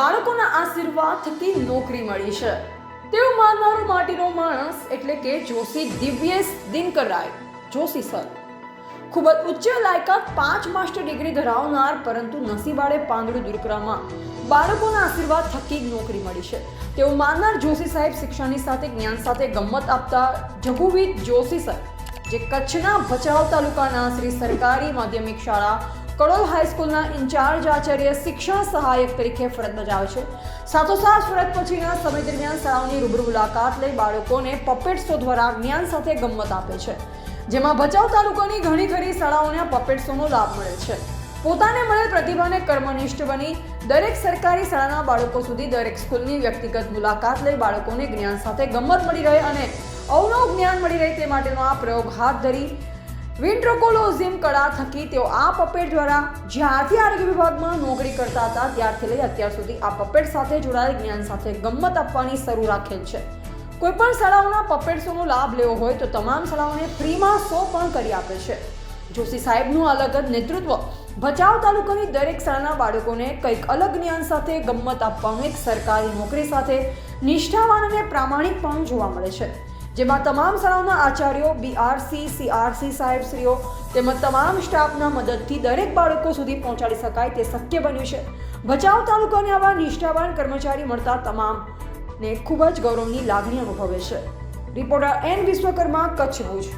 બાળકોના આશીર્વાદ થકી નોકરી મળી છે તેવું માનનારો માટીનો માણસ એટલે કે જોશી દિવ્યેશ દિનકરરાય જોશી સર ખૂબ જ ઉચ્ચ લાયકાત 5 માસ્ટર ડિગ્રી ધરાવનાર પરંતુ નસીબાળે પાંદડું દુર્કરામાં બાળકોના આશીર્વાદ થકી નોકરી મળી છે તેવું માનનાર જોશી સાહેબ શિક્ષણની સાથે જ્ઞાન સાથે ગમ્મત આપતા જગુવીર જોશી સર જે કચ્છના ભચાઉ તાલુકાના શ્રી સરકારી માધ્યમિક શાળા કડોલ હાઈસ્કૂલના ઇન્ચાર્જ આચાર્ય શિક્ષણ સહાયક તરીકે ફરજ બજાવે છે સાથોસાથ ફરજ પછીના સમય દરમિયાન શાળાઓની રૂબરૂ મુલાકાત લઈ બાળકોને પપેટ શો દ્વારા જ્ઞાન સાથે ગમ્મત આપે છે જેમાં ભચાઉ તાલુકાની ઘણી ખરી શાળાઓને પપેટ શોનો લાભ મળે છે પોતાને મળેલ પ્રતિભાને કર્મનિષ્ઠ બની દરેક સરકારી શાળાના બાળકો સુધી દરેક સ્કૂલની વ્યક્તિગત મુલાકાત લઈ બાળકોને જ્ઞાન સાથે ગમ્મત મળી રહે અને અવનવું જ્ઞાન મળી રહે તે માટેનો આ પ્રયોગ હાથ ધરી વિન્ટ્રોકોલોઝિયમ કળા થકી તેઓ આ પપેટ દ્વારા જ્યારથી આરોગ્ય વિભાગમાં નોકરી કરતા હતા ત્યારથી લઈ અત્યાર સુધી આ પપેટ સાથે જોડાયેલ જ્ઞાન સાથે ગમ્મત આપવાની શરૂ રાખેલ છે કોઈપણ શાળાઓના પપેટ શોનો લાભ લેવો હોય તો તમામ શાળાઓને ફ્રીમાં શો પણ કરી આપે છે જોશી સાહેબનું અલગ જ નેતૃત્વ ભચાઉ તાલુકાની દરેક શાળાના બાળકોને કંઈક અલગ જ્ઞાન સાથે ગમ્મત આપવાનું એક સરકારી નોકરી સાથે નિષ્ઠાવાન અને પ્રામાણિકપણું જોવા મળે છે જેમાં તમામ શાળાઓના આચાર્યો બીઆરસી સીઆરસી સાહેબશ્રીઓ તેમજ તમામ સ્ટાફના મદદથી દરેક બાળકો સુધી પહોંચાડી શકાય તે શક્ય બન્યું છે ભચાઉ તાલુકાને આવા નિષ્ઠાવાન કર્મચારી મળતા તમામને ખૂબ જ ગૌરવની લાગણી અનુભવે છે રિપોર્ટર એન વિશ્વકર્મા કચ્છ ભુજ।